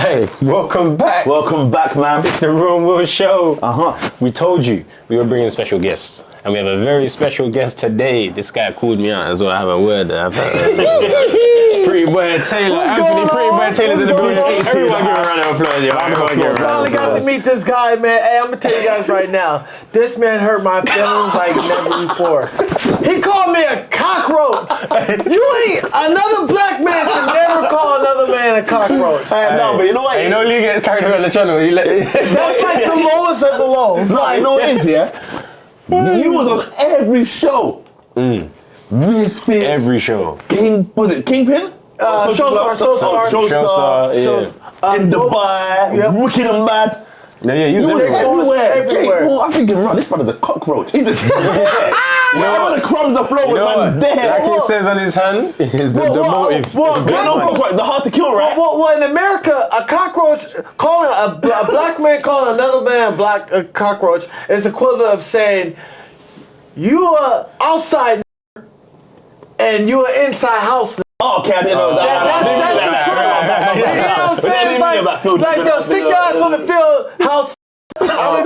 Hey, welcome back. Welcome back, man. It's the Real Will Show. Uh-huh. We told you we were bringing special guests. And we have a very special guest today. This guy called me out as well. I have a word. Pretty Boy Taylor. Anthony Pretty Boy Taylor's in the building. Everyone give a round of applause, yo. I finally got to meet this guy, man. Hey, I'm going to tell you guys right now. This man hurt my feelings like never before. He called me a cockroach. You ain't, another black man should never call another man a cockroach. Hey, no, but you know what? Hey, you know you get carried away on the channel. That's like the lowest of the lows. No, you know what it is, yeah? You was on every show. Misfits. Every show. Was it Kingpin? Showstar. Yeah. In Dubai. Wicked and Mad. Yeah, you was Everywhere. Jake Everywhere. Paul, I'm thinking, right, this brother's a cockroach. He's just you know what? The crumbs are flowing, man's there. Like it says on his hand, is the motive. The hard to kill, right? Well, in America, a cockroach, calling a black man calling another man a cockroach is equivalent of saying, you are outside and you are inside house. Oh, okay, I didn't know that. That's the equivalent. You know what I'm saying? It's like, yo, stick your ass on the field, house. Right.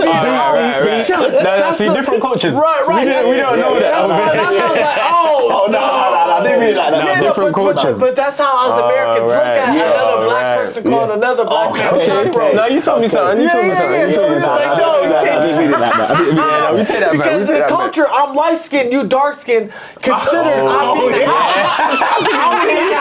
No, see, different cultures. Right. We don't know that. That sounds like, no, I didn't mean like that. Different cultures. But that's how us Americans look at another black person calling another black man a cockroach. No, you told me something. So it's like, no, you can't. I didn't mean it like that. We take that back. Because in culture, I'm light skinned, you dark skinned, considered I'm in the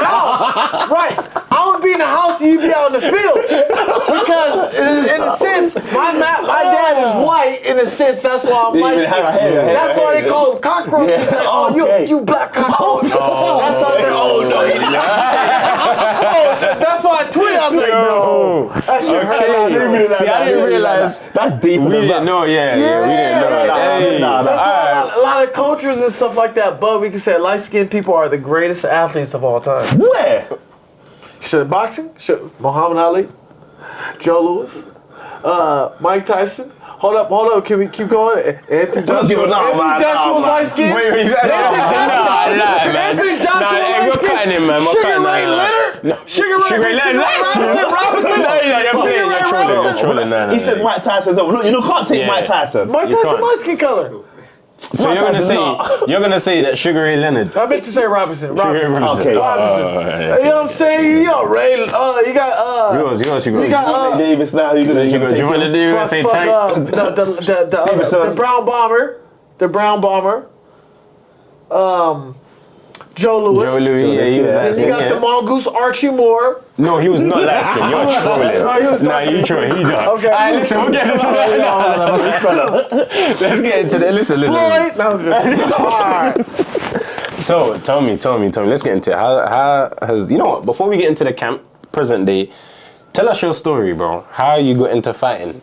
house. Right. I would be in the house and you be out in the field. Because in a sense, my dad is white. In a sense, that's why I'm light skinned. That's why they call them cockroaches. Like, oh, you black cockroach. That's why I said, oh no, he didn't. That's why I tweeted. I was like, no. That shit hurt. See, I didn't realize. That's deep. We didn't know, we didn't know. That's why a lot of cultures and stuff like that, but we can say light-skinned people are the greatest athletes of all time. Where? Boxing? Muhammad Ali, Joe Louis, Mike Tyson. Hold up. Can we keep going? Anthony Joshua. Anthony Joshua was light-skinned. Anthony Joshua was light-skinned. Sugar Ray Leonard. Sugar Ray Robinson. He said Mike Tyson. Look, you can't take Mike Tyson. Mike Tyson, my skin color. So you're gonna say that Sugar Ray Leonard. I meant to say Robinson. Okay. Robinson. You know what I'm saying? You know Ray. You got Yours. You got Davis now. You want to do say Tank? The Brown Bomber. Joe Louis. You got the Mongoose Archie Moore. No, he was not light skinned. You're trolling. Nah, you trolling. He done. Okay. Alright, listen, we'll get into that. Let's get into that. Listen. Floyd. No, alright. So, tell me. Let's get into it. How has, you know what? Before we get into the camp, present day, tell us your story, bro. How you got into fighting.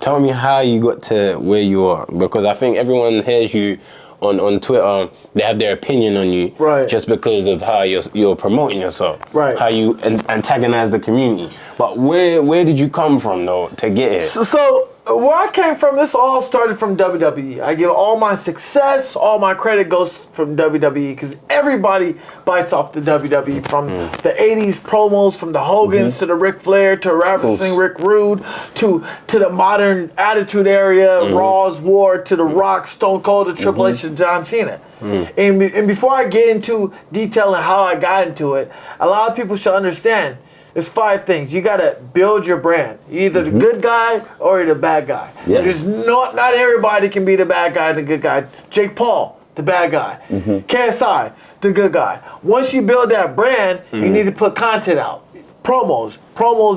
Tell me how you got to where you are, because I think everyone hears you on Twitter, they have their opinion on you, right, just because of how you're promoting yourself, right, how you antagonize the community. But where did you come from though to get here? So where I came from, this all started from WWE. I give all my success, all my credit goes from WWE because everybody bites off the WWE, from the 80s promos, from the Hogans to the Ric Flair to Ravishing Rick Rude to the modern Attitude Era, Raw's War, to the Rock, Stone Cold, to Triple H, and John Cena. And before I get into detailing how I got into it, a lot of people should understand there's 5 things. You gotta build your brand. You're either the good guy or you're the bad guy. Yeah. There's not everybody can be the bad guy and the good guy. Jake Paul, the bad guy. KSI, the good guy. Once you build that brand, you need to put content out. Promos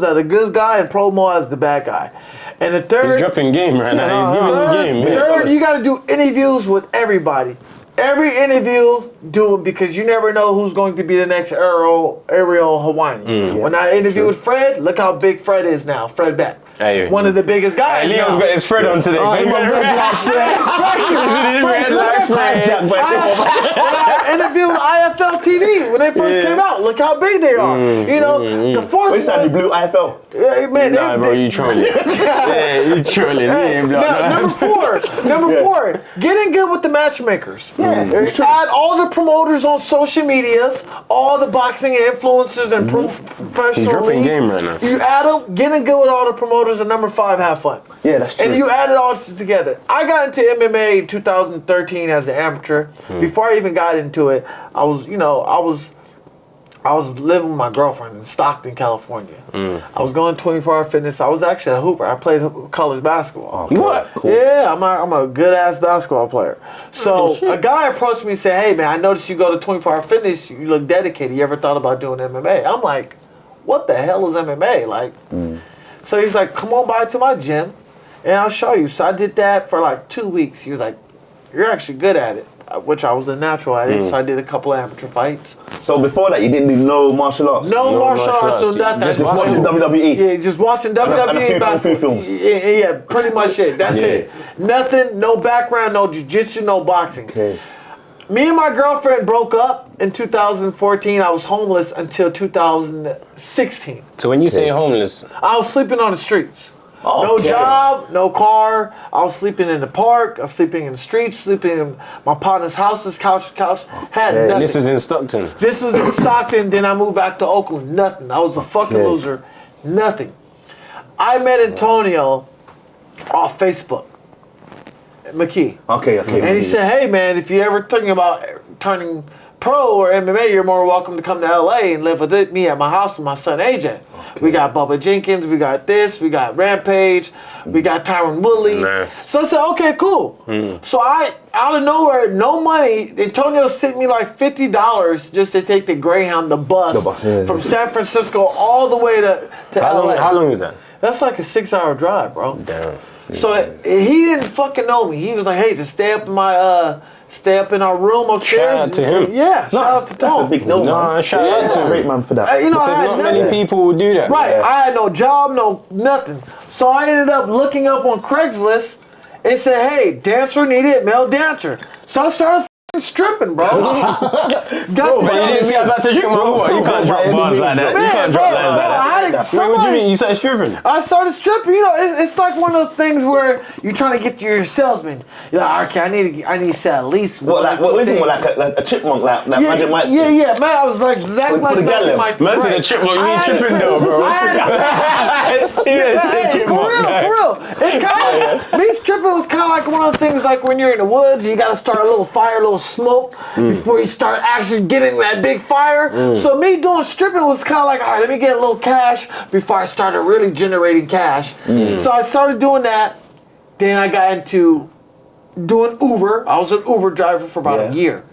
as the good guy and promo as the bad guy. And the third, he's dropping game right now. He's giving you game. Third, you gotta do interviews with everybody. Every interview, do it, because you never know who's going to be the next Ariel Hawani. When I interviewed Fred, look how big Fred is now. Fred Beck. Hey, one of the biggest guys. Leo's now. got his Fred on today. Oh, He got red red light Fred. red light Fred. I interviewed IFL TV when they first came out. Look how big they are. You know, the fourth Wait, one. the blue IFL. Yeah, man, Nah, bro, you trolling. Yeah, you trolling. You ain't Number four, getting good with the matchmakers. Add all the promoters on social medias, all the boxing influencers and professional He's dropping leagues. game right now. You add them, getting good with all the promoters, and number five, have fun. Yeah, that's true. And you add it all together. I got into MMA in 2013 as an amateur. Before I even got into it, I was living with my girlfriend in Stockton, California. I was going 24-hour fitness. I was actually a hooper. I played college basketball. What? Cool. Yeah, I'm a good ass basketball player. So a guy approached me and said, "Hey man, I noticed you go to 24-hour fitness. You look dedicated. You ever thought about doing MMA?" I'm like, "What the hell is MMA?" Like, so he's like, "Come on by to my gym, and I'll show you." So I did that for like 2 weeks. He was like, "You're actually good at it," which I was a natural at it. So I did a couple of amateur fights. So before that, you didn't do no martial arts? No martial arts, no nothing. Just Just watching WWE? Yeah, just watching WWE and a few kung fu basketball. films. Yeah, pretty much it. That's Yeah. it. Nothing, no background, no jiu-jitsu, no boxing. Okay. Me and my girlfriend broke up in 2014. I was homeless until 2016. So when you say homeless, I was sleeping on the streets. No Okay. job, no car. I was sleeping in the park. I was sleeping in the streets, sleeping in my partner's houses, couch to couch. Had Okay. nothing. this is in Stockton. This was in Stockton, then I moved back to Oakland. Nothing. I was a fucking Okay. loser. Nothing. I met Antonio off Facebook. McKee. Okay. And he said, "Hey man, if you're ever thinking about turning pro or MMA, you're more welcome to come to LA and live with me at my house with my son AJ. We got Bubba Jenkins, we got this, we got Rampage, we got Tyron Woodley." Nice. So I said, "Okay, cool." So I, out of nowhere, no money, Antonio sent me like $50 just to take the Greyhound, the bus, Yeah. from San Francisco all the way to LA. How long is that? That's like a 6-hour drive, bro. Damn. So he didn't fucking know me. He was like, "Hey, just stay up in my stay up in our room upstairs." Shout out to him. Yeah, shout out to That's Tom. a big deal, No, man. shout out to Great him. man for that. You know, I Because had not nothing. many people will do that. Right, Yeah. I had no job, no nothing. So I ended up looking up on Craigslist and said, "Hey, dancer needed, male dancer." So I started stripping, bro. Got But you didn't see about to drink my water. You can't drop bars like that. You Man, can't bro, drop lines like I that. had it. Wait, what do you Somebody- mean? You started stripping? I started stripping. You know, it's like one of those things where you're trying to get to your salesman. You're like, "Okay, I need to sell at least." What is it? Like a chipmunk, like Magic Mike? Yeah, man. I was like, that Put like the gal in. Magic Mike. Man said a chipmunk, you ain't tripping though, bro. Hey, for real. It's kind of me stripping was kind of like one of the things like when you're in the woods, you got to start a little fire, a little smoke before you start actually getting that big fire. So me doing stripping was kind of like, all right, let me get a little cash before I started really generating cash. So I started doing that. Then I got into doing Uber. I was an Uber driver for about a year.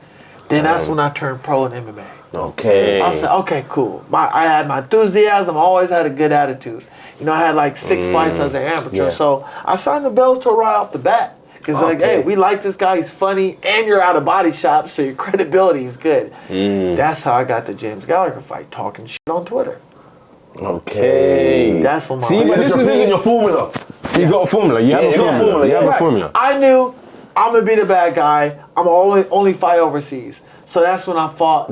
Then that's when I turned pro in MMA. Okay. I said, okay, cool. I had my enthusiasm. I always had a good attitude. You know, I had like 6 fights as an amateur. Yeah. So I signed the Bellator right off the bat. Because like, Okay. hey, we like this guy. He's funny. And you're out of body shop, so your credibility is good. That's how I got the James Gallagher fight, talking shit on Twitter. Okay. That's what my See, life but was. this is in your formula. You got a formula. You have Yeah, a you got a formula. formula, You have yeah. a formula. I knew I'm going to be the bad guy. I'm only fight overseas. So that's when I fought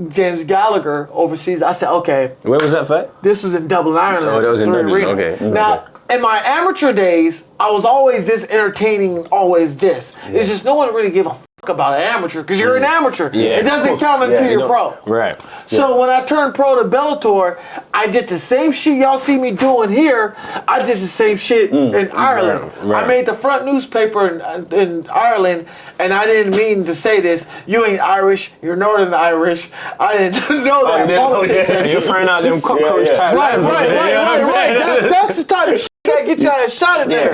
James Gallagher overseas. I said, okay, Where was that fight? this was in Dublin, Ireland. Oh, that was in Three Dublin, Arena. okay. Now, in my amateur days, I was always this entertaining, always this. It's just no one really give a fuck about an amateur because you're an amateur. Yeah, It doesn't of course. count until Yeah, you're you pro. Right. So when I turned pro to Bellator, I did the same shit y'all see me doing here. I did the same shit in Ireland. Right. I made the front newspaper in Ireland, and I didn't mean to say this. You ain't Irish. You're Northern Irish. I didn't know that. didn't know politics that. and You're shit. finding out them cockroach type Right. lines over there, you know what I'm saying? That's the type of shit that get you out of shot in there.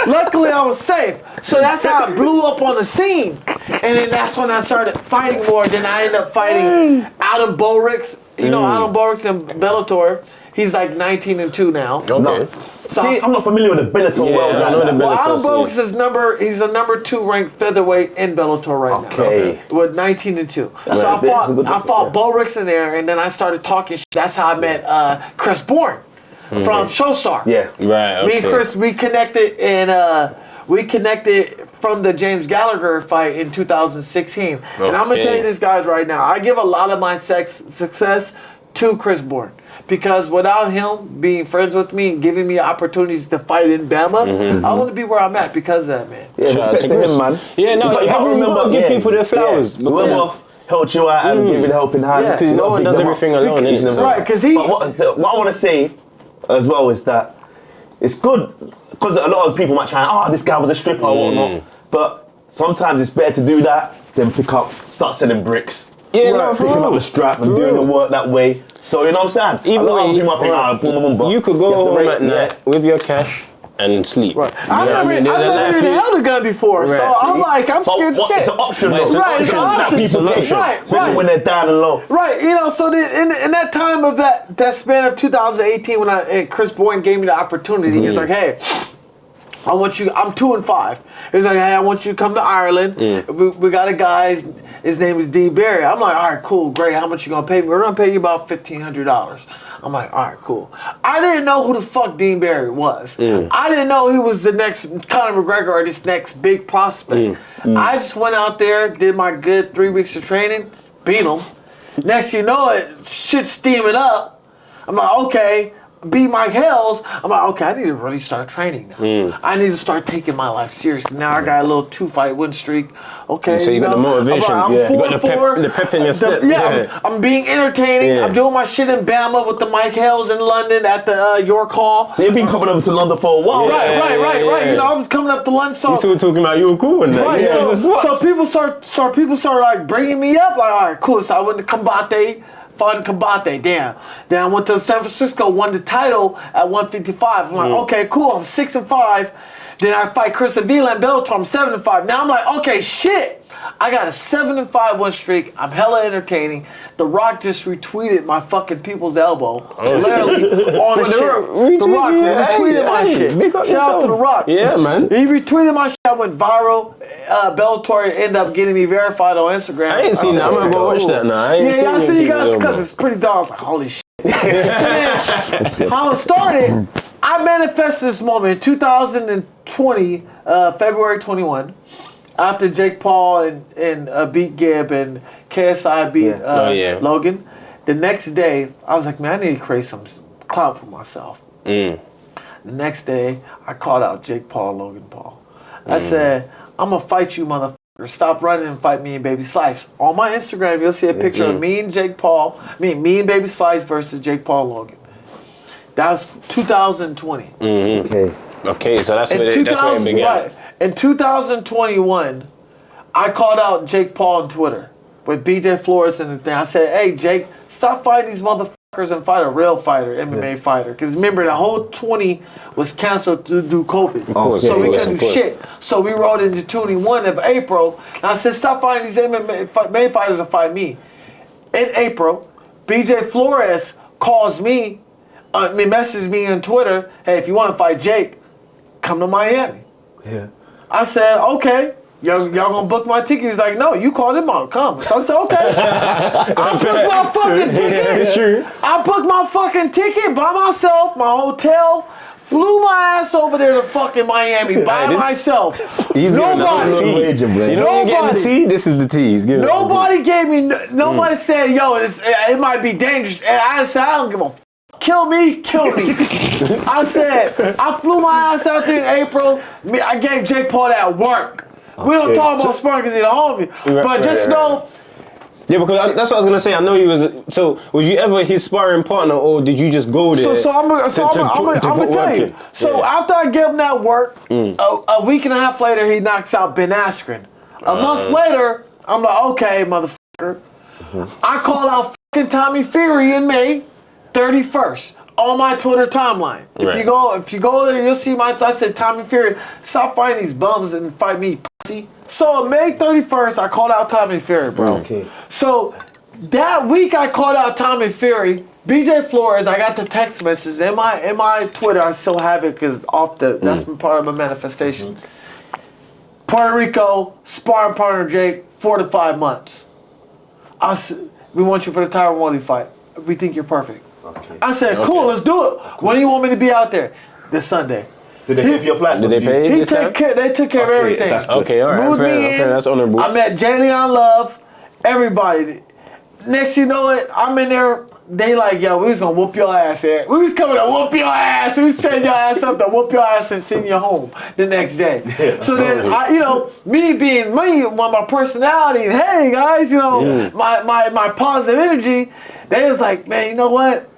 Luckily, I was safe. So that's how I blew up on the scene. And then that's when I started fighting more. Then I ended up fighting Adam Borix. You know Adam Borix in Bellator. He's like 19-2 now. Okay. So See, I'm not familiar with the Bellator Yeah, world I like know that. the well, Adam Bellator Borix is he's a number 2 ranked featherweight in Bellator right Okay. now. With 19-2. So That's I a good fought difference, Borix in there, and then I started talking shit. That's how I met Chris Bourne. from Showstar. Yeah. Right. Okay. Me and Chris, we connected from the James Gallagher fight in 2016. And I'm gonna tell you this, guys, right now. I give a lot of my success to Chris Bourne. Because without him being friends with me and giving me opportunities to fight in Bama, I wouldn't be where I'm at because of that, man. Yeah, respect to him, man. Yeah, no, you gotta give people their flowers. Whoever helped you out and give it a helping hand. Yeah. Because no one does everything alone, innit? Right, because he... But what I want to say as well is that it's good because a lot of people might try, this guy was a stripper or whatnot. But sometimes it's better to do that than start selling bricks. Yeah, no, for picking real. up the strap and doing the work that way. So you know what I'm saying? Even a lot of when people might think, but you could go home at night with your cash and sleep. Right. I've never even held a gun before, Right. so I'm scared shit. It's an option, Right, though. it's an Right, it's an option. option. People take, Right, especially right. when they're down and low. Right, so in that time of that span of 2018 when Chris Bourne gave me the opportunity, he's like, hey, I want you, I'm 2-5. He's like, hey, I want you to come to Ireland. We got a guy, his name is D. Barry. I'm like, all right, cool, great. How much you gonna pay me? We're gonna pay you about $1,500. I'm like, all right, cool. I didn't know who the fuck Dean Barry was. I didn't know he was the next Conor McGregor or this next big prospect. I just went out there, did my good 3 weeks of training, beat him. Next you know it, shit's steaming up. I'm like, okay. Beat Mike Hells, I'm like, okay, I need to really start training now. I need to start taking my life seriously. Now I got a little 2-fight win streak. Okay, So you got the motivation. I'm You got 4-4. the pep in your step. I'm being entertaining. Yeah. I'm doing my shit in Bama with the Mike Hells in London at the York Hall. So you've been coming over to London for a while. Right. You know, I was coming up to London. So You still talking about you were cool and that. Right, Yeah, so people start like bringing me up, like, all right, cool. So I went to Combate, fought in Combate, damn. Then I went to San Francisco, won the title at 155. I'm like, okay, cool, I'm 6-5. Then I fight Chris Viddal and Bellator, I'm 7-5. Now I'm like, okay, shit. I got a 7-5 win streak. I'm hella entertaining. The Rock just retweeted my fucking people's elbow. Literally on the shit. The Rock retweeted my shit. Shout out to The Rock. Yeah, man. He retweeted my shit. I went viral. Bellator ended up getting me verified on Instagram. I ain't seen that. I'm gonna go watch that now. I ain't I see seen you guys it. cut. It's pretty dark. Like, holy shit. How it started, I manifested this moment in 2020, February 21. After Jake Paul and beat Gibb and KSI beat Logan, the next day I was like, man, I need to create some clout for myself. The next day I called out Jake Paul, Logan Paul. I said, I'm gonna fight you, motherfucker. Stop running and fight me and Baby Slice. On my Instagram, you'll see a picture of me and Jake Paul. Me and Baby Slice versus Jake Paul Logan. That was 2020. Okay, so that's where it began. Right. In 2021, I called out Jake Paul on Twitter with BJ Flores and the thing. I said, hey, Jake, stop fighting these motherfuckers and fight a real fighter, MMA fighter. Because remember, the whole 20 was canceled due to COVID. So we couldn't do shit. So we rode into 21 of April. And I said, stop fighting these MMA fighters and fight me. In April, BJ Flores calls me, messages me on Twitter, hey, if you want to fight Jake, come to Miami. I said, okay. Y'all gonna book my ticket? He's like, no, you called him out. Come. So I said, okay. I booked my fucking ticket. It's true. I booked my fucking ticket by myself, my hotel, flew my ass over there to fucking Miami by myself. He's Nobody. giving us the tea. You know when you get the tea? This is the tea. He's giving Nobody gave me, nobody said, yo, it might be dangerous. And I said, I don't give a f. Kill me. I said, I flew my ass out there in April. I gave Jake Paul that work. We don't talk about sparring because he's a homie. But just know. Yeah, because that's what I was gonna say. I know he was. So, was you ever his sparring partner, or did you just go there? So I'm gonna tell you. So after I gave him that work, a week and a half later, he knocks out Ben Askren. A month later, I'm like, okay, motherfucker. I call out fucking Tommy Fury in May 31st on my Twitter timeline. If you go there, you'll see I said, Tommy Fury, stop fighting these bums and fight me, pussy. So on May 31st, I called out Tommy Fury, bro. Okay. So that week I called out Tommy Fury. BJ Flores, I got the text message in my Twitter. I still have it because that's been part of my manifestation. Puerto Rico, sparring partner Jake, 4 to 5 months. We want you for the Tyron Woodley fight. We think you're perfect. Okay. I said, cool, let's do it. When do you want me to be out there? This Sunday. Did they pay for your flights? Did they pay They this time? took care of everything. That's good. Okay, all right. Moved Fair me enough, in. that's honorable. I met Jalen Love, everybody. Next, you know it, I'm in there. They like, yo, we was gonna whoop your ass. We was coming to whoop your ass. We was setting your ass up to whoop your ass and send you home the next day. So then, me being me, my personality, and hey guys, my positive energy, they was like, man, you know what?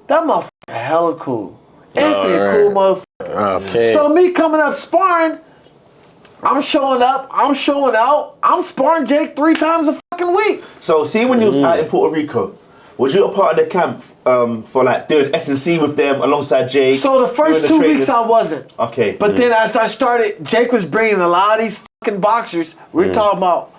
That motherfucker hella cool. Anthony, a cool motherfucker. Okay. So me coming up sparring, I'm showing up, I'm showing out, I'm sparring Jake 3 times a fucking week. So see when you was out in Puerto Rico, was you a part of the camp for like doing S&C with them alongside Jake? So the first 2 weeks I wasn't. Okay. But then as I started, Jake was bringing a lot of these fucking boxers. We're talking about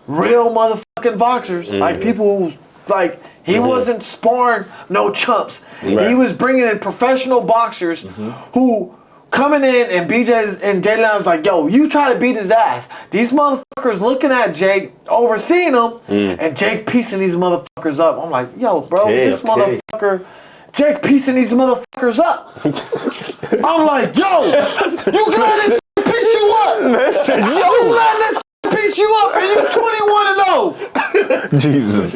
real motherfucking boxers. Like people who, like, he wasn't sparring no chumps. Right. He was bringing in professional boxers who coming in, and BJ's and Jalen was like, yo, you try to beat his ass. These motherfuckers looking at Jake, overseeing him, and Jake piecing these motherfuckers up. I'm like, yo, bro, this motherfucker, Jake piecing these motherfuckers up. I'm like, yo, you glad this piece you up? Listen, You letting this piece you up, and you 21-0. Jesus.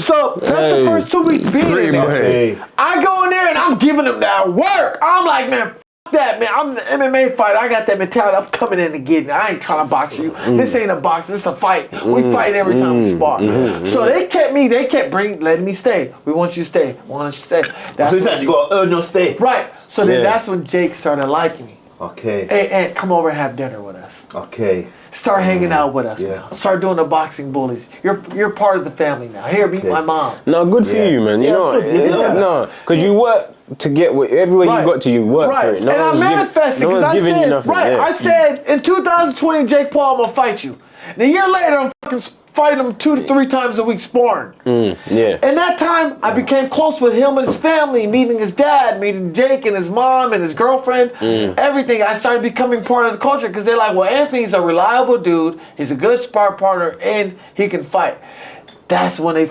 So that's the first 2 weeks being in there. Hey. I go in there and I'm giving them that work. I'm like, man, f that, man. I'm the MMA fighter. I got that mentality. I'm coming in to get it. I ain't trying to box you. This ain't a box. This is a fight. We fight every time we spar. So they kept letting me stay. We want you to stay. We want you to stay. That's So he said you gotta earn your stay. right. So then that's when Jake started liking me. Okay. Hey, Aunt, come over and have dinner with us. Okay. Start hanging out with us Yeah. now. Start doing the boxing bullies. You're part of the family now. Here, meet my mom. No, good for you, man. You know, it's good. Yeah. no, because you work to get everywhere you got to. You work for it. No and I one's manifested no because one's I giving said, you nothing. I said in 2020, Jake Paul, I'm gonna fight you. And a year later, I'm fucking fighting him 2 to 3 times a week sparring. Yeah. And that time, I became close with him and his family, meeting his dad, meeting Jake and his mom and his girlfriend, everything. I started becoming part of the culture because they're like, well, Anthony's a reliable dude, he's a good spar partner, and he can fight. That's when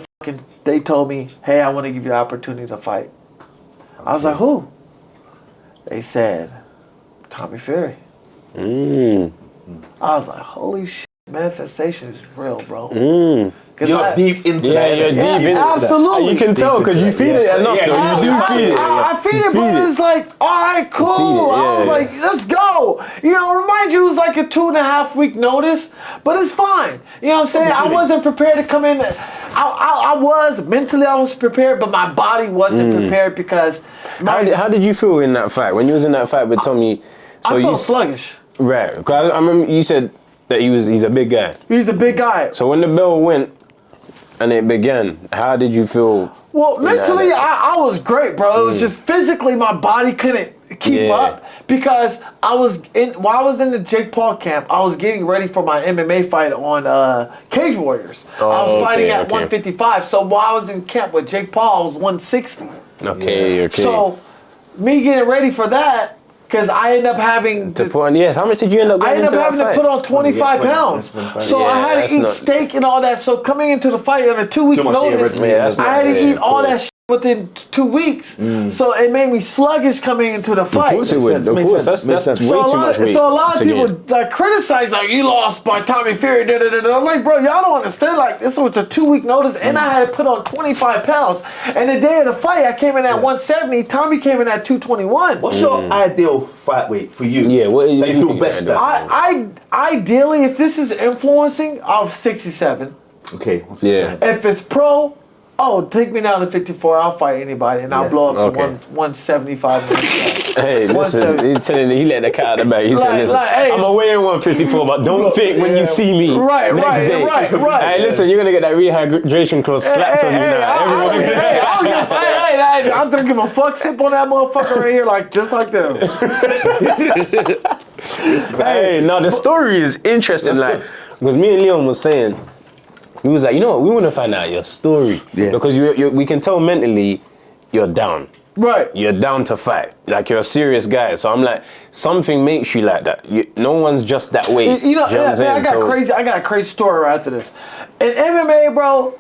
they told me, hey, I want to give you the opportunity to fight. I was like, who? They said, Tommy Fury. I was like, holy shit, manifestation is real, bro. You're deep into that. Yeah, you're deep into that. Absolutely. You can tell because you feed it enough, though. You do feed it. I feed it, but it's like, all right, cool. I was like, let's go. Remind you, it was like a 2.5 week notice, but it's fine. You know what I'm saying? I wasn't prepared to come in. I was mentally, I was prepared, but my body wasn't prepared because. How did you feel in that fight when you was in that fight with Tommy? So I felt sluggish. Right, because I remember you said that he's a big guy. He's a big guy. So when the bell went and it began, how did you feel? Well, mentally, I was great, bro. It was just physically, my body couldn't keep up because while I was in the Jake Paul camp, I was getting ready for my MMA fight on Cage Warriors. I was fighting at 155. So while I was in camp with Jake Paul, I was 160. Okay. So me getting ready for that, because I ended up having to put on. Yes, how much did you end up? I ended up having to put on 25 pounds. So I had to eat steak and all that. So coming into the fight on a 2 week notice, I had to eat all that shit within 2 weeks. So it made me sluggish coming into the fight. Of course it would. Of course, that's way too much weight. So a lot of people like criticize, like, you lost by Tommy Fury. I'm like, bro, y'all don't understand. Like, this was a 2 week notice, and I had to put on 25 pounds. And the day of the fight, I came in at 170. Tommy came in at 221. What's your ideal fight weight for you? Yeah, what that you feel best at? I ideally, if this is influencing, I'm 67. Okay. Yeah. If it's pro, take me down to 54. I'll fight anybody, and I'll blow up to 175. Hey, listen, he's telling you, he let the cat out of the bag. He's saying, listen, I'm going to weigh in 154, but don't think when you see me next day. Right. Hey, listen, you're going to get that rehydration clause slapped on you now. I'm going to give a fuck sip on that motherfucker right here, just like them. Hey, now the story is interesting, because me and Leon was saying, we was like, you know what, we want to find out your story. Yeah. Because we can tell mentally you're down. Right. You're down to fight. Like, you're a serious guy. So I'm like, something makes you like that. No one's just that way. You know what I'm saying? I got a crazy story right after this. In MMA, bro,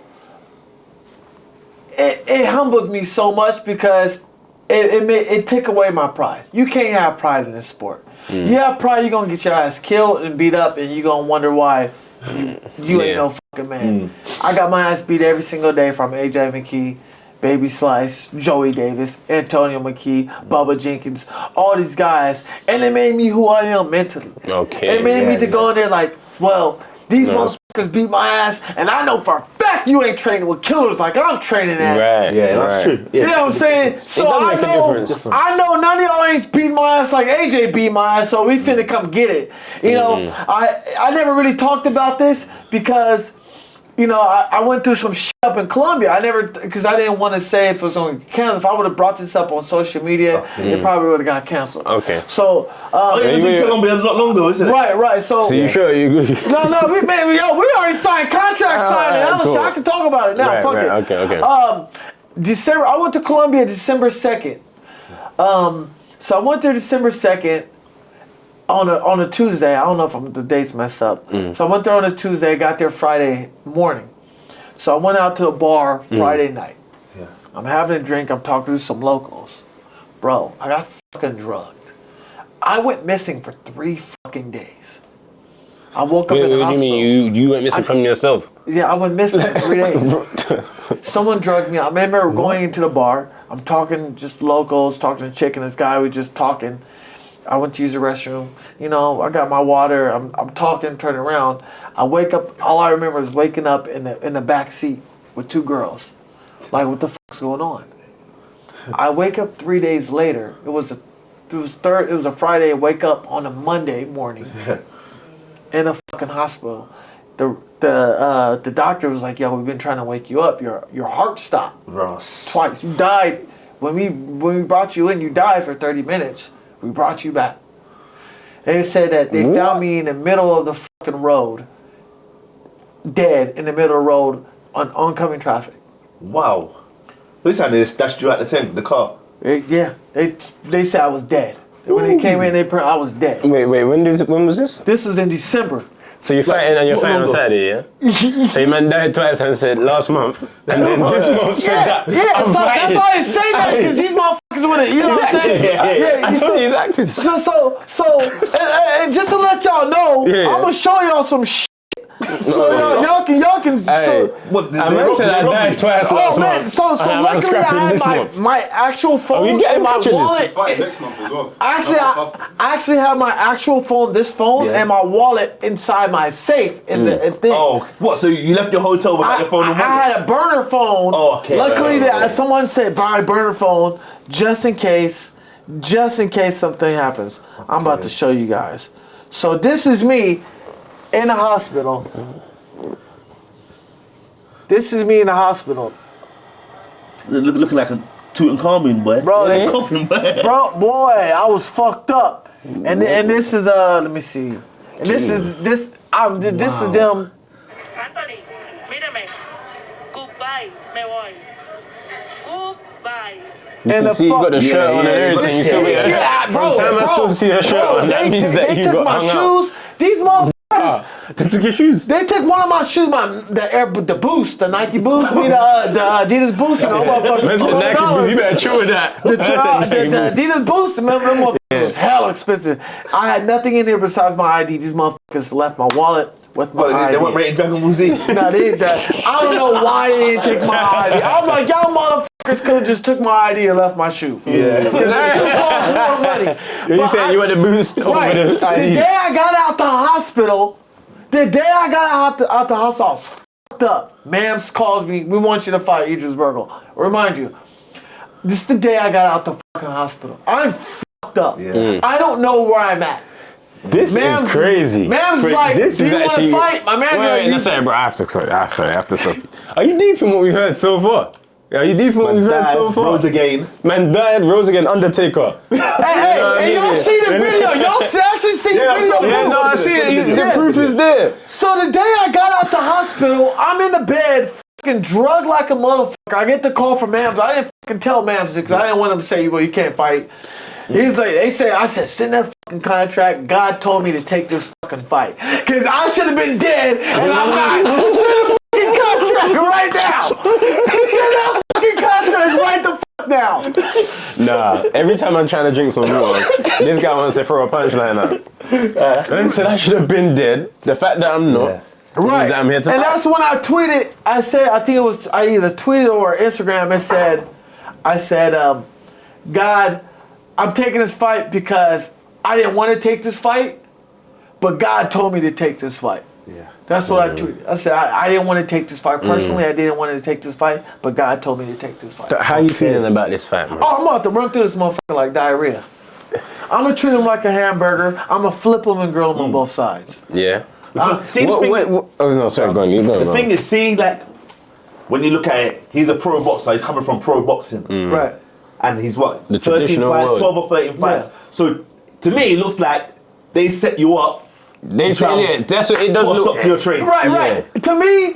it humbled me so much because it took away my pride. You can't have pride in this sport. You have pride, you're gonna get your ass killed and beat up, and you're gonna wonder why you ain't no fucking man. I got my ass beat every single day from AJ McKee, Baby Slice, Joey Davis, Antonio McKee, Bubba Jenkins, all these guys, and it made me who I am mentally. Okay. It made me to go in there like, well, these motherfuckers beat my ass, and I know for a fact you ain't training with killers like I'm training at. Right. Yeah, that's true. Yeah. You know what I'm saying? So does make a difference. I know none of y'all ain't beat my ass like AJ beat my ass, so we finna come get it. You know, I never really talked about this because, you know, I went through some shit up in Colombia. Because I didn't want to say if it was going to get canceled. If I would have brought this up on social media, it probably would have got canceled. Okay. So, It was in Colombia a lot longer, isn't it? Right. So you sure you good? No, we already signed contract signing. Cool. I can talk about it now. Right, Fuck right, it. okay. December. I went to Colombia December 2nd. So I went there December 2nd on a Tuesday. I don't know if the dates messed up. So I went there on a Tuesday. Got there Friday morning. So I went out to a bar Friday night. Yeah. I'm having a drink. I'm talking to some locals. Bro, I got fucking drugged. I went missing for 3 fucking days. I woke up in the What do hospital. you mean? You went missing from yourself? Yeah, I went missing for 3 days. Someone drugged me. I remember going into the bar. I'm talking just locals, talking to a chick and this guy. We just talking. I went to use the restroom. You know, I got my water. I'm talking, turning around. I wake up. All I remember is waking up in the back seat with 2 girls. Like, what the fuck's going on? I wake up 3 days later. It was a Friday. I wake up on a Monday morning in a fucking hospital. The doctor was like, "Yo, we've been trying to wake you up. Your heart stopped twice. You died when we brought you in. You died for 30 minutes. We brought you back." They said that they found me in the middle of the fucking road, dead in the middle of the road on oncoming traffic. Wow. This time they just dashed you out the car. Yeah, they said I was dead. When they came in, I was dead. Wait. When was this? This was in December. So you're fighting and you're fighting on Saturday, yeah? So your man died twice and said last month, and then this month said that. Yeah, I'm so that's fighting. why I say that, because these motherfuckers with it. You know what I'm saying? Yeah, I told you he's active. So, and just to let y'all know, I'm gonna show y'all some shit. So y'all can. Hey, What? I meant said I died twice last month. So and I'm luckily scrapping I this had month. my actual phone we getting and my pictures? wallet. It's fighting next month as well. Actually, I actually have my actual phone, this phone, and my wallet inside my safe in the thing. Oh, what? So you left your hotel without your phone and I wallet? had a burner phone. Oh, okay. Luckily, Right. someone said buy a burner phone just in case something happens. I'm about to show you guys. So this is me in the hospital. This is me in the hospital. Looking like a Tutankhamun, boy. Bro, they- coffin, boy. Boy, I was fucked up. And this is let me see. And this is this is them. Anthony, mírame. Goodbye, me voy. Goodbye. You And can see you got the fuck- shirt on and everything. You still got bro, From time I still see a shirt on. That means that you took got my hung out. shoes. These motherfuckers. They took your shoes. They took one of my shoes, the Boost, the Nike Boost, the Adidas Boost, you know, motherfuckers. Man said Nike Boots, you better chill with that. The Adidas Boost, remember them motherfuckers was hell expensive. I had nothing in there besides my ID. These motherfuckers left my wallet with my ID. They weren't rating Dragon Ball Z. No, they didn't. I don't know why they didn't take my ID. I'm like, y'all motherfuckers could have just took my ID and left my shoe. Yeah. Because it cost more money. You But said you want the boost over Right. the The ID. day I got out the hospital, I was fucked up. Mams calls me, we want you to fight Idris Bergel. Remind you, this is the day I got out the fucking hospital. I'm fucked up. Yeah. I don't know where I'm at. This Ma'am- is crazy. Ma'am's like, this do is you want to actually. fight? My man's wait, like, no, sorry, bro. I have to stop. Are you deep in what we've heard so far? Are you deep in what we've heard so far? Rose again. Man died, rose again, Undertaker. Hey, y'all see the video? Y'all actually see the video? Yeah, no, I see it. The proof is there. So the day I got out the hospital, I'm in the bed, fucking drugged like a motherfucker. I get the call from Mams. I didn't fucking tell Mams because I didn't want him to say, well, you can't fight. He's like, I said, send that fucking contract. God told me to take this fucking fight. Because I should have been dead, and I'm not. Send the fucking contract right now. Send that fucking contract right the fuck now. Nah, every time I'm trying to drink some water, this guy wants to throw a punchline out. And so I should have been dead. The fact that I'm not, means that I'm here to And fight. that's when I tweeted, I said, I think it was, I either tweeted or Instagram, I said, God, I'm taking this fight because I didn't want to take this fight, but God told me to take this fight. Yeah. That's what I tweeted. I said, I didn't want to take this fight. Personally, I didn't want to take this fight, but God told me to take this fight. How you feeling about this fight, man? Oh, I'm about to run through this motherfucker like diarrhea. I'm going to treat him like a hamburger. I'm going to flip him and grill him on both sides. Yeah. Because see, the thing, oh no, sorry, go on. You go. the thing is, see, like, when you look at it, he's a pro boxer. He's coming from pro boxing. Right. And he's what? The 13 traditional fights, world. 12 or 13 fights. Yeah. So, to me, it looks like they set you up. They say, yeah, that's what it does Put a look. stop to your training. Right. To me,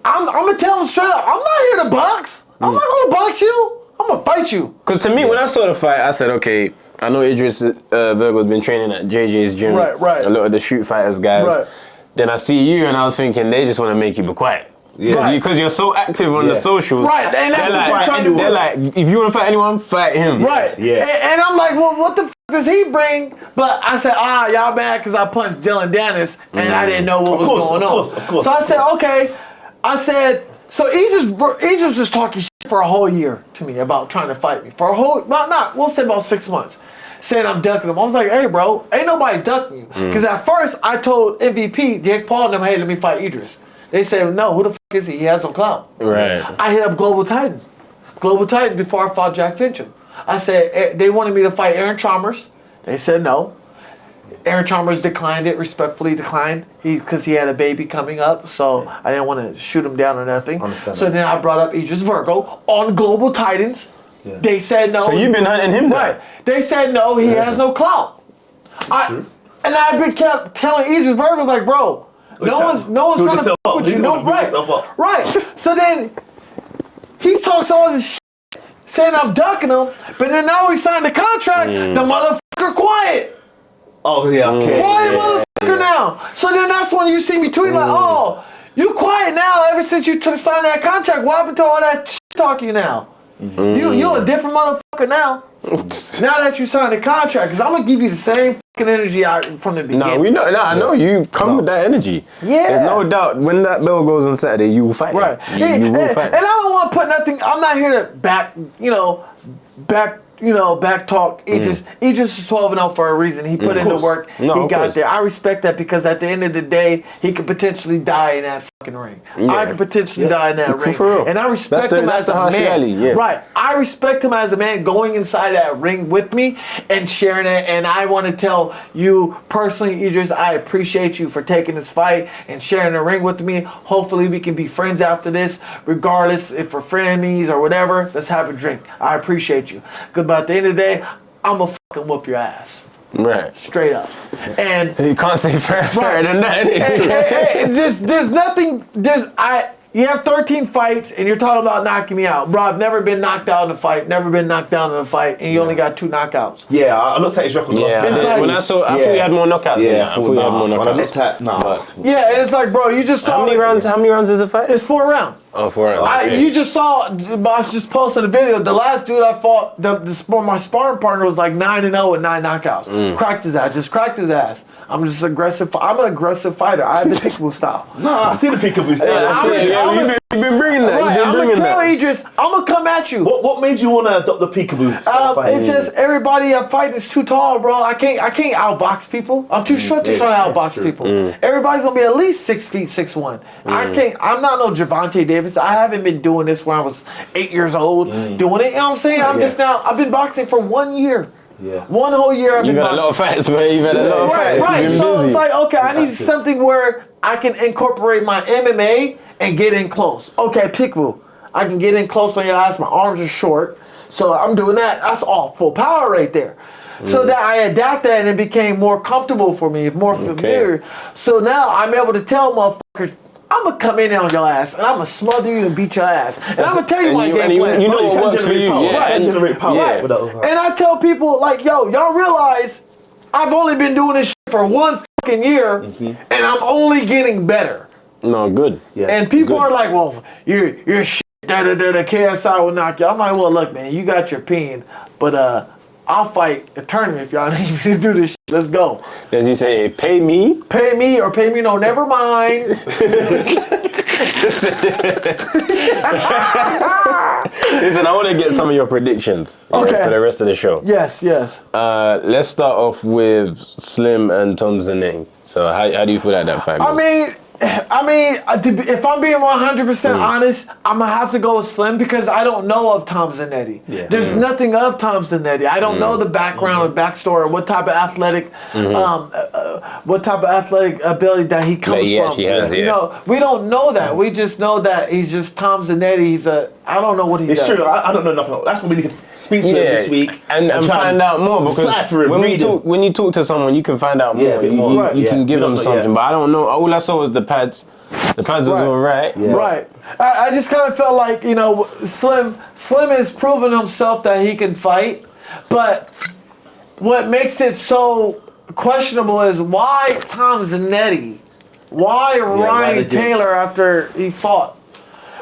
I'm gonna tell him straight up. I'm not here to box. I'm not gonna box you. I'm gonna fight you. Because to me, when I saw the fight, I said, okay, I know Idris Virgo's been training at JJ's gym. Right. A lot of the shoot fighters guys. Right. Then I see you, and I was thinking they just want to make you be quiet. Yeah. Because you're so active on the socials. Right, and that's what they're trying to do. They're like, if you want to fight anyone, fight him. Right. Yeah. And I'm like, well, what the f does he bring? But I said, y'all mad because I punched Dylan Dennis and I didn't know what was going on. Of course. So I said, okay. I said, so Egypt was talking shit for a whole year to me about trying to fight me. For a whole, we'll say about 6 months. Saying I'm ducking him. I was like, hey, bro, ain't nobody ducking you. Because at first I told MVP, Jake Paul and them, hey, let me fight Idris. They said, no, who the f is he? He has no clout. Right. I hit up Global Titan before I fought Jack Fincham. I said, they wanted me to fight Aaron Chalmers. They said no. Aaron Chalmers declined it, respectfully declined, because he had a baby coming up, so I didn't want to shoot him down or nothing. Understandable. So then I brought up Idris Virgo on Global Titans. Yeah. They said no. So you've been hunting him down. Right. They said no, he has no clout. And I've been kept telling Idris Virgo, like, bro, no one's Build trying to yourself fuck up. with He's you. gonna No, build right. yourself up. Right. So then he talks all this shit, saying I'm ducking him, but then now we signed the contract, the motherfucker quiet. Oh, yeah, okay. Quiet motherfucker now. So then that's when you see me tweet like, oh, you quiet now ever since you signed that contract. What happened to all that shit talking now? You a different motherfucker now. Now that you signed the contract, because I'm going to give you the same fucking energy out from the beginning. No, we know. No, I know you come with that energy. Yeah. There's no doubt when that bell goes on Saturday, you will fight. Right. You will fight. And I don't want to put nothing, I'm not here to back talk Idris. Idris is 12-0 for a reason. He put in the work. No, he of got course. there. I respect that because at the end of the day, he could potentially die in that fucking ring. Yeah. I could potentially die in that ring. For real. And I respect him that's as the a harsh man. reality, yeah. Right. I respect him as a man going inside that ring with me and sharing it. And I want to tell you personally, Idris, I appreciate you for taking this fight and sharing the ring with me. Hopefully we can be friends after this, regardless if we're frenemies or whatever. Let's have a drink. I appreciate you. Because by the end of the day, I'm going to fucking whoop your ass. Right. Straight up. And You can't say fairer than that. there's nothing. You have 13 fights, and you're talking about knocking me out, bro. I've never been knocked out in a fight. Never been knocked down in a fight, and you only got 2 knockouts. Yeah, I looked at his record last Yeah, night. like- when I thought he had more knockouts. than that. I thought he had more When I looked knockouts. at, nah. Yeah, it's like, bro, you just saw. How many rounds is the fight? It's 4 rounds. Oh, 4 rounds. You just saw. Boss just posted a video. The last dude I fought, my sparring partner was like 9-0 with 9 knockouts. Cracked his ass. Just cracked his ass. I'm just aggressive. I'm an aggressive fighter. I have the peekaboo style. Nah, I see the peekaboo style. You've been bringing that. Right, You've I'm been gonna bringing tell that. Idris. I'm gonna come at you. What made you want to adopt the peekaboo style fight? It's just everybody I'm fighting is too tall, bro. I can't outbox people. I'm too short to try to outbox people. Everybody's gonna be at least 6 feet 6'1". I can't. I'm not no Javante Davis. I haven't been doing this when I was 8 years old. Doing it. You know what I'm saying? I'm just now. I've been boxing for 1 year. Yeah. 1 whole year I've been You've had a boxing. lot of fights, man. You've had a lot of fights. Right. You've been So busy. it's like, okay, I need something where I can incorporate my MMA and get in close. Okay, peekaboo. I can get in close on your ass. My arms are short, so I'm doing that. That's all full power right there. So that I adapt that and it became more comfortable for me, more familiar. So now I'm able to tell motherfuckers, I'm gonna come in on your ass and I'm gonna smother you and beat your ass. And I'm gonna tell you my game plan. You know what works for you. Power. Yeah. Right. Generate power. Yeah. And I tell people like, yo, y'all realize I've only been doing this shit for 1 fucking year and I'm only getting better. No, good. Yeah. And people are like, well, you're shit the KSI will knock you. I'm like, well, look, man, you got your opinion, but I'll fight a tournament if y'all need me to do this shit. Let's go. Does he say, pay me? Pay me or pay me no, never mind. Listen, I want to get some of your predictions for the rest of the show. Yes. Let's start off with Slim and Tom Zanetti. So how do you feel like that fight? I mean, if I'm being 100% honest, I'm going to have to go with Slim because I don't know of Tom Zanetti. Yeah. There's nothing of Tom Zanetti. I don't know the background or backstory, what type of athletic ability that he comes from. He has, You know, we don't know that. We just know that he's just Tom Zanetti. I don't know what he does. It's true. I don't know nothing. That's what we need to speak to him this week. And find out more because when you talk to someone, you can find out more. You can give them something. But I don't know. All I saw was the pads. The pads was all right. Yeah. Right. I just kind of felt like, you know, Slim has proven himself that he can fight. But what makes it so questionable is why Tom Zanetti? Why Ryan Taylor after he fought?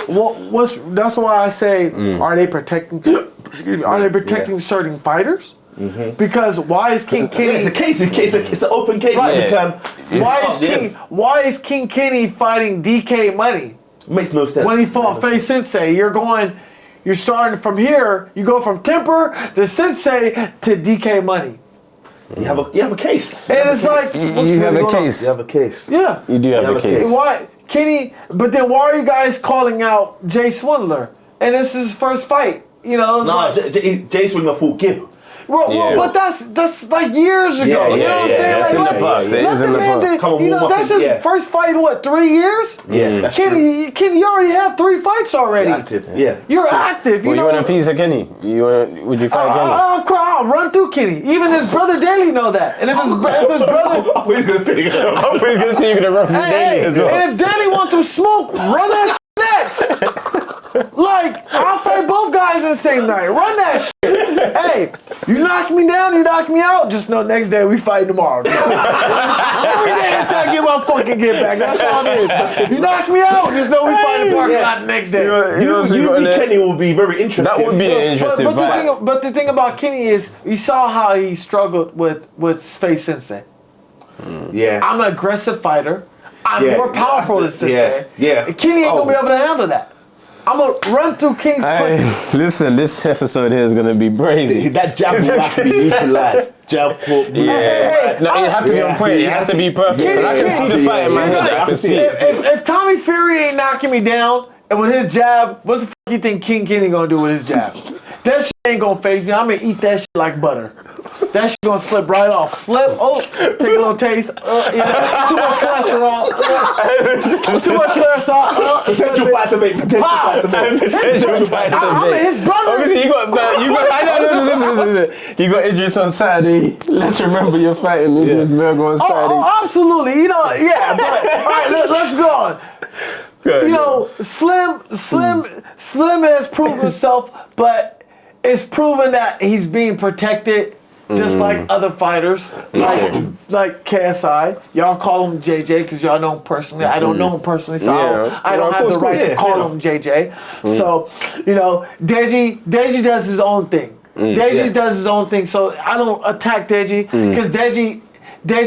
That's why I say, are they protecting? Are they protecting certain fighters? Mm-hmm. Because why is King Kenny? It's a case. It's an open case. Right. Why is King Kenny fighting DK Money? Makes no sense. When he fought Faye Sensei, you're starting from here. You go from Temper to Sensei to DK Money. You have a case. And it's like you have a case. You have a case. Yeah, you do have a case. Why Kenny? But then why are you guys calling out Jay Swindler? And this is his first fight. You know. Jay Swindler fought Gibb. Well, but that's like years ago. Yeah, you know what I'm saying? That's in the past. It is in the past. That's his first fight in what, 3 years? Yeah, that's Kenny, you already have 3 fights already. You're active. Yeah. You're active. You want a piece of Kenny? Would you fight Kenny? Of course, I'll run through Kenny. Even his brother Daly know that. And if his brother, he's gonna say you're gonna run through Daly as well. And if Daly wants some smoke, run that next. Like, I'll fight both guys in the same night. Run that shit. Hey, you knock me down, you knock me out, just know next day we fight tomorrow. Every day until I get my fucking get back. That's all it is. You knock me out, just know we fight in the parking lot the next day. Kenny will be very interesting. That would be an interesting fight. But the thing about Kenny is, you saw how he struggled with Faye Sensei. Yeah. I'm an aggressive fighter. I'm more powerful than Sensei. Yeah. Kenny ain't gonna be able to handle that. I'm going to run through Kenny's punches. Listen, this episode here is going to be crazy. That jab will have to be utilized. Jab hook. No, it has to be on point. It has to be perfect. Because I can see the fight in my head. I can see it. If Tommy Fury ain't knocking me down, and with his jab, what the fuck you think King Kenny going to do with his jab? That shit ain't going to phase me. I'm going to eat that shit like butter. That shit going to slip right off. Take a little taste. Too much cholesterol. Too much cholesterol. Potential fight to make. His brother. Obviously, you got Idris on Saturday. Let's remember you're fighting Idris Berg on Saturday. Oh, absolutely. You know, yeah. But, all right, let's go on. You know, Slim has proven himself, but it's proven that he's being protected just like other fighters, like KSI. Y'all call him JJ because y'all know him personally. I don't know him personally, so I don't have the right to call him JJ. So, you know, Deji does his own thing. Deji does his own thing, so I don't attack Deji because Deji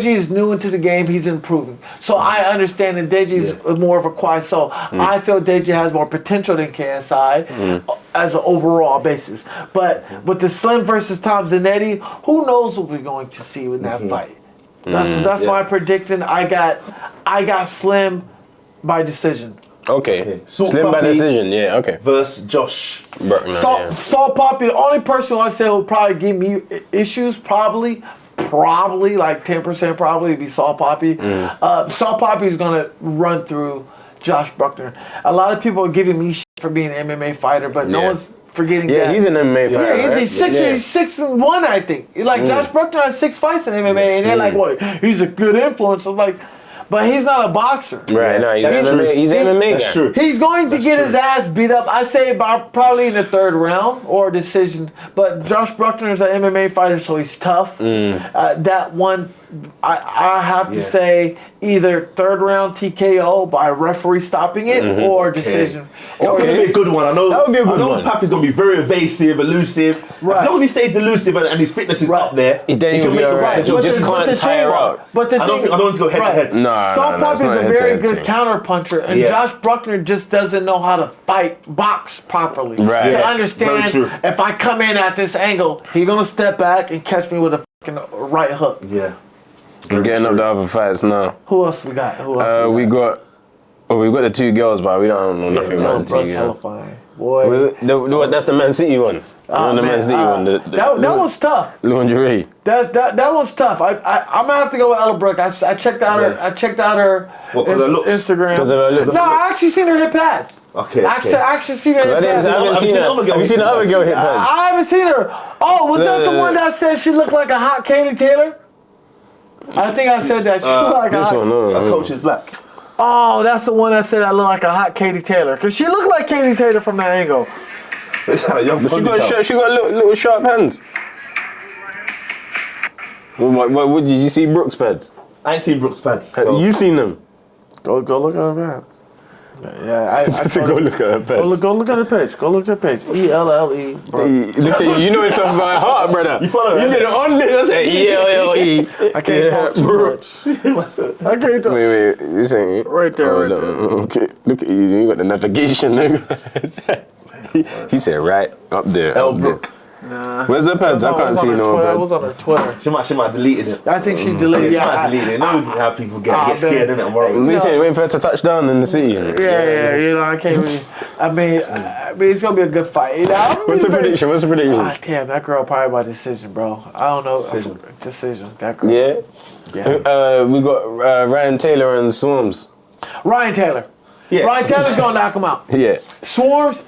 is new into the game. He's improving. So I understand that Deji is more of a quiet soul. I feel Deji has more potential than KSI as an overall basis. But with the Slim versus Tom Zanetti, who knows what we're going to see in that fight? That's my prediction. I got Slim by decision. Okay. Slim by decision, okay. Versus Josh Bruckner. Saul Poppy, the only person I say will probably give me issues, probably like 10% probably be Saul Poppy. Saul Poppy is going to run through Josh Bruckner. A lot of people are giving me shit for being an MMA fighter, but no one's forgetting that. Yeah, he's an MMA fighter. Yeah, he's 6-1, I think. Like Josh Bruckner has 6 fights in MMA, and they're like, "What? He's a good influence." I'm like, but he's not a boxer. Right, no, he's MMA. He's MMA. That's true. He's going to get his ass beat up. I say probably in the 3rd round or decision. But Josh Bruckner is an MMA fighter, so he's tough. That one I have to Yeah. say either third round TKO by referee stopping it or decision. That's Or gonna be a good one. I know. That would be a good I know one. Papi's gonna be very evasive, elusive. Right. As long as he stays elusive and his fitness is Right. up there, Then he he'll can be make the alright. right. You But just the- but can't the tire thing- out. But the I don't thing- want to go head to head. Nah, Saul nah, Papi it's is not a a very head-to-head good thing. counter puncher, and Yeah. Josh Bruckner just doesn't know how to box properly. Right. To Yeah, understand very true. if I come in at this angle, he's gonna step back and catch me with a fucking right hook. Yeah. We're getting up the other fights now. Who else we got? Who else We got the 2 girls, but we don't know nothing Yeah, about Oh, the 2 Brooks girls. hella fine. Boy. That's the Man City one. The Man City one. That one's tough. lingerie. That one's tough. I'm gonna have to go with Ella Brooke. I checked out her. Yeah. I checked out her What, 'cause of her looks? Instagram. 'Cause of her looks. No, I actually seen her hit pads. Okay. I actually seen her hit I pads. haven't seen the her. other girl Have you seen the hit other girl hit pads? I haven't seen her. Oh, was that the one that said she looked like a hot Katie Taylor? I think I said that. She looked like a This hot. one, no. Our coach is black. Oh, that's the one that said I look like a hot Katie Taylor. Cause she looked like Katie Taylor from that angle. It's had a young She ponytail. got little sharp hands. What did you see Brooks pads? I ain't seen Brooks pads. So. You seen them? Go look at her pads. Yeah, I To go look at her pads. Go look at her page. Go look at her page. ELLE. Bro. Look at you. You know it's off by heart, brother. You follow her, You did it on this. I said ELLE. I can't talk too much. What's that? I can't talk. Wait. You saying Right there, right no, okay. Look at you. You got the navigation. He said right up there. El up there. Brook. Nah. Where's the pads? I can't see no It pads. was on her Twitter. She might have deleted it. I think she Yeah, deleted she it. might have deleted it. Know how people get scared in it and worry. You saying waiting for her to touch down in the city? Yeah, you know, I can't really. I mean, it's gonna be a good fight. You know, What's the prediction? What's the prediction? Ah, damn, that girl probably by decision, bro. I don't know. Decision. That girl. Yeah. Yeah. We got Ryan Taylor and Swarms. Ryan Taylor. Yeah. Ryan Taylor's gonna knock him out. Yeah. Swarms.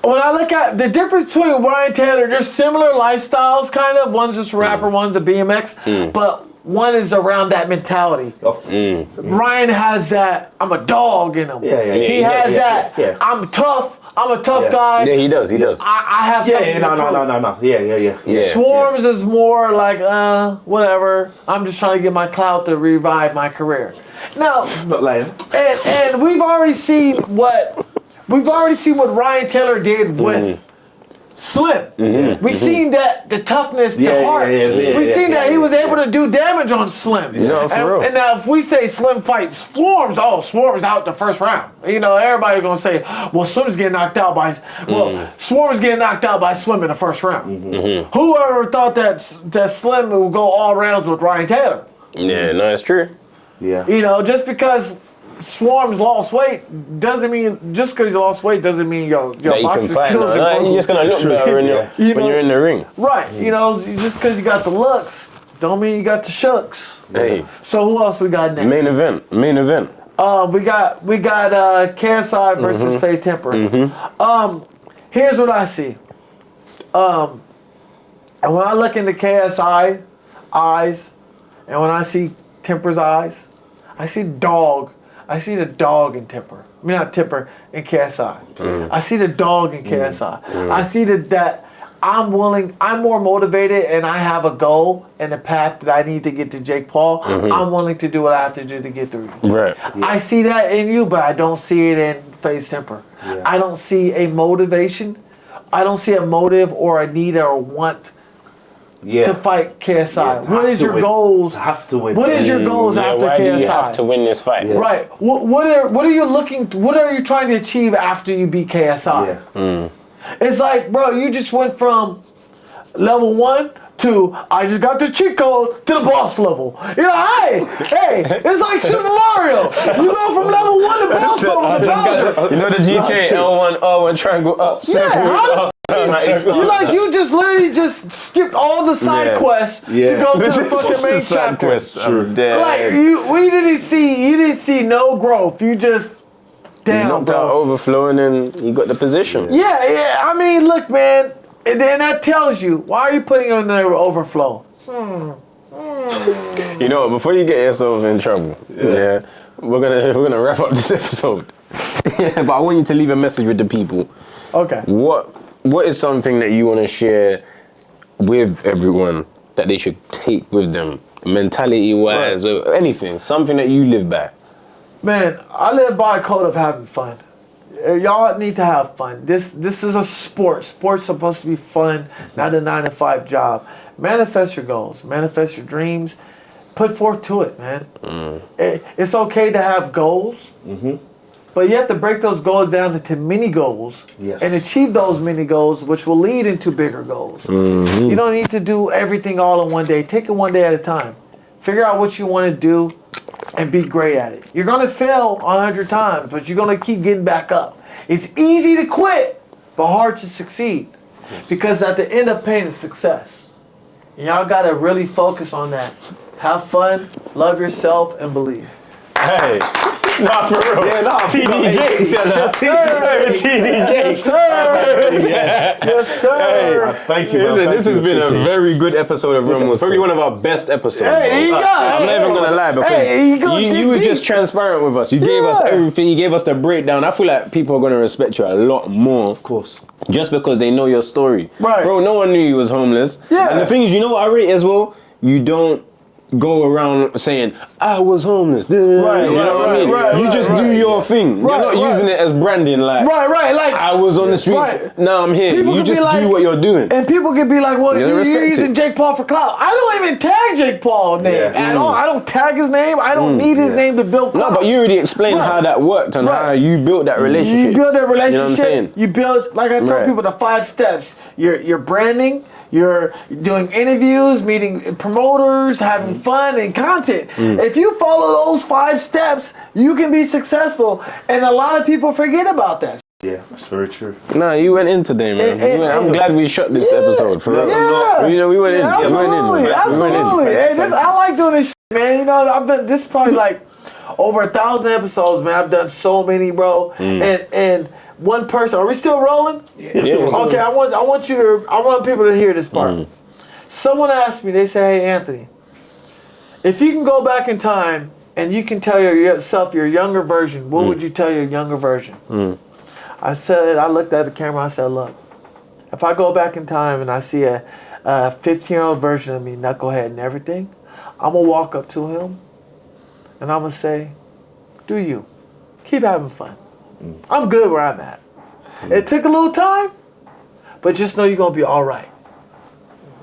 When I look at the difference between Ryan Taylor, they're similar lifestyles, kind of. One's just a rapper, one's a BMX, but one is around that mentality. Ryan has that I'm a dog in him. Yeah. He has that yeah. I'm tough. I'm a tough Yeah. guy. Yeah, he does. He does. I have something Yeah, to prove. no. Yeah. Yeah. Swarms is more like, whatever. I'm just trying to get my clout to revive my career. Now, Not lying. and we've already seen what Ryan Taylor did with Slim. We've seen that the toughness, the heart. We've seen that he was able to do damage on Slim. Yeah, for real. And now if we say Slim fights Swarms, Swarms out the first round. You know, everybody's gonna say, well, Slim's getting knocked out by Swarms getting knocked out by Slim in the first round. Whoever thought that Slim would go all rounds with Ryan Taylor? Yeah, no, it's true. Yeah. You know, just because Swarms lost weight doesn't mean doesn't mean your That you can boxing fight. skills No, are you're just gonna look better when you're in the ring. right. You know, just because you got the looks, don't mean you got the shucks. Hey, So who else we got next? main event. We got KSI versus Faye Temper. Here's what I see. And when I look into KSI eyes, and when I see Temper's eyes, I see dog. I see the dog in Temper. I mean, not Temper, in KSI. I see the dog in KSI. I see that I'm more motivated, and I have a goal and a path that I need to get to Jake Paul. I'm willing to do what I have to do to get through. Right. I see that in you, but I don't see it in Faye's Temper. Yeah. I don't see a motivation. I don't see a motive or a need or a want to fight KSI. to What have is to your win. goals? To have to win. What is your goals after why KSI? do you have to win this fight? Yeah. Right. What are you looking? What are you trying to achieve after you beat KSI? Yeah. It's like, bro, you just went from level 1 to I just got the cheat code to the boss level. You're like, hey, it's like Super Mario. You go from level 1 to boss level to Bowser. You know the GTA L1, R1 triangle up, circle how- up. You just literally just skipped all the side Yeah. quests Yeah. to go to This the is fucking main a side chapter. quest. I'm dead. Like you didn't see no growth. You just damn, knocked bro. out overflowing and you got the position. Yeah. I mean, look, man. And then that tells you why are you putting in there overflow? You know what? Before you get yourself in trouble, yeah, we're gonna wrap up this episode. Yeah, but I want you to leave a message with the people. Okay. What is something that you want to share with everyone that they should take with them mentality-wise, anything, something that you live by. Man, I live by a code of having fun. Y'all need to have fun. This is a sport. Sport's supposed to be fun, not a 9-to-5 job. Manifest your goals. Manifest your dreams. Put forth to it, man. It's okay to have goals, but you have to break those goals down into mini goals and achieve those mini goals, which will lead into bigger goals. You don't need to do everything all in one day. Take it one day at a time. Figure out what you want to do and be great at it. You're going to fail 100 times, but you're going to keep getting back up. It's easy to quit, but hard to succeed, because at the end of pain is success. And y'all got to really focus on that. Have fun, love yourself, and believe. Hey, not for real. Yeah, nah, TDJ said that. TDJ. Yes, sir. Thank you, Listen, man. this has been a very good episode of Real Moves. Probably one of our best episodes. Hey, here you go. I'm not even gonna lie, because you were just transparent with us. You gave us everything. You gave us the breakdown. I feel like people are gonna respect you a lot more, Of course. just because they know your story. Right. Bro, no one knew you was homeless. Yeah. And the thing is, you know what I rate as well? You don't go around saying, I was homeless. You know what I mean? You just do your thing. You're not using it as branding, like, like I was on the streets, Right. now I'm here. People You could just be like- do what you're doing. And people can be like, well, You you're respect using it. Jake Paul for clout. I don't even tag Jake Paul's name at all. I don't tag his name. I don't need his name to build clout. No, but you already explained how that worked and how you built that relationship. You build that relationship. You know what I'm saying? You build, like I tell Right. people, the 5 steps. You're branding. You're doing interviews, meeting promoters, having fun and content. If you follow those 5 steps, you can be successful. And a lot of people forget about that. Yeah, that's very true. Nah, you went in today, man. I'm glad we shot this episode. For real. Yeah. You know, we went in. Yeah, We went in. absolutely, We went in. absolutely. Hey, I like doing this shit, man. You know, this is probably like over 1,000 episodes, man. I've done so many, bro. And one person, are we still rolling? Yeah. Okay, I want people to hear this part. Someone asked me, they say, hey, Anthony, if you can go back in time and you can tell yourself your younger version, what would you tell your younger version? I looked at the camera, I said, look, if I go back in time and I see a 15-year-old version of me, knucklehead and everything, I'm going to walk up to him and I'm going to say, do you. Keep having fun. I'm good where I'm at. It took a little time, but just know you're going to be all right.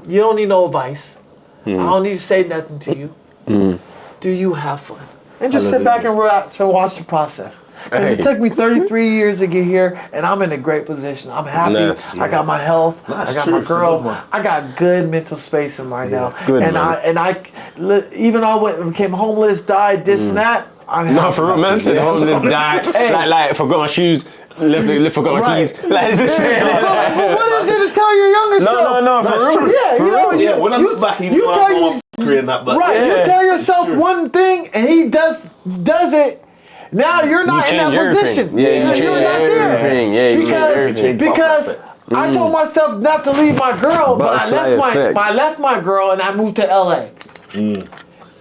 You don't need no advice. I don't need to say nothing to you. Do you have fun? And just sit back and watch the process. Because it took me 33 years to get here, and I'm in a great position. I'm happy. Nice. I got my health. That's I got true. my It's a good girl. one. I got good mental space in right now. Good, and man. even though I went and became homeless, died, this and that, I'm happy. No, for real, man. Said homeless, died. Like, forgot my shoes. Forgot my keys. Like, it's just saying. But what is it to tell your younger self? No, for real. Yeah, For you know, real. Yeah, when I look back, you know I'm creating that, but Right, Yeah. you tell yourself one thing and he does it. Now you're not in that change everything. position. Yeah, you You're change not there. everything. Yeah, you change everything. Because I told myself not to leave my girl, but I left my girl and I moved to LA.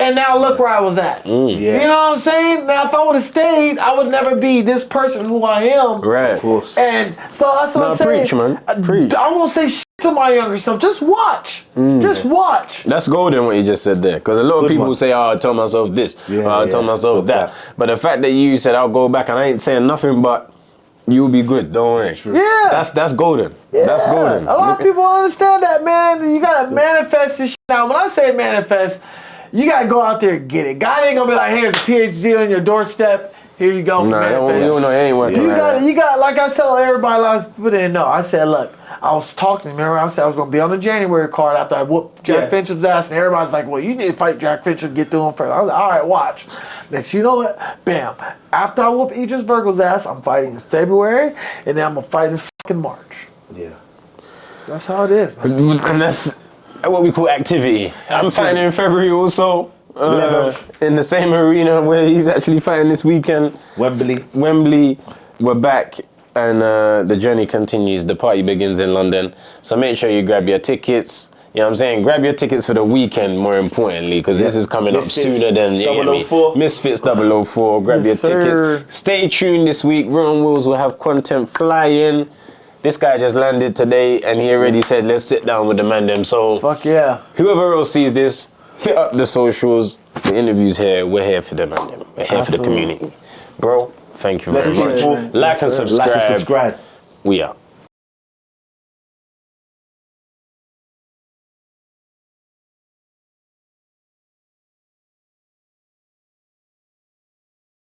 And now look where I was at. Yeah. You know what I'm saying? Now if I would have stayed, I would never be this person who I am. Right. Of course. And so that's what I'm saying. Preach, man. Preach. I won't say shit to my younger self. Just watch. Just watch. That's golden what you just said there. Because a lot of people one. say, oh, I told myself this. I told myself that. that. But the fact that you said, I'll go back and I ain't saying nothing but you'll be good. Don't worry. Yeah. That's golden. That's golden. A lot of people don't understand that, man. You gotta manifest this shit. Now, when I say manifest, you gotta go out there and get it. God ain't gonna be like, here's a PhD on your doorstep. Here you go for manifest. You don't know, it ain't working. You got, like I tell everybody, a lot of people didn't know. I said, look, I was talking to him. Remember, I said I was gonna be on the January card after I whooped Jack Finch's ass, and everybody's like, well, you need to fight Jack Finch and get through him first. I was like, all right, watch. Next, you know what? Bam. After I whoop Idris Virgo's ass, I'm fighting in February, and then I'm gonna fight in fucking March. Yeah. That's how it is, man. And that's what we call activity. I'm fighting in February also. In the same arena where he's actually fighting this weekend. Wembley. We're back. And the journey continues. The party begins in London. So make sure you grab your tickets. You know what I'm saying? Grab your tickets for the weekend, more importantly, because this is coming up sooner than 004. Misfits 004. Grab your tickets. Stay tuned this week. Ron Wills will have content flying. This guy just landed today and he already said, let's sit down with the man them. So Fuck yeah. whoever else sees this, hit up the socials. The interviews here. We're here for them, man. We're here for the community. Bro, thank you Let's very much. keep Like and subscribe. Like and subscribe. We out.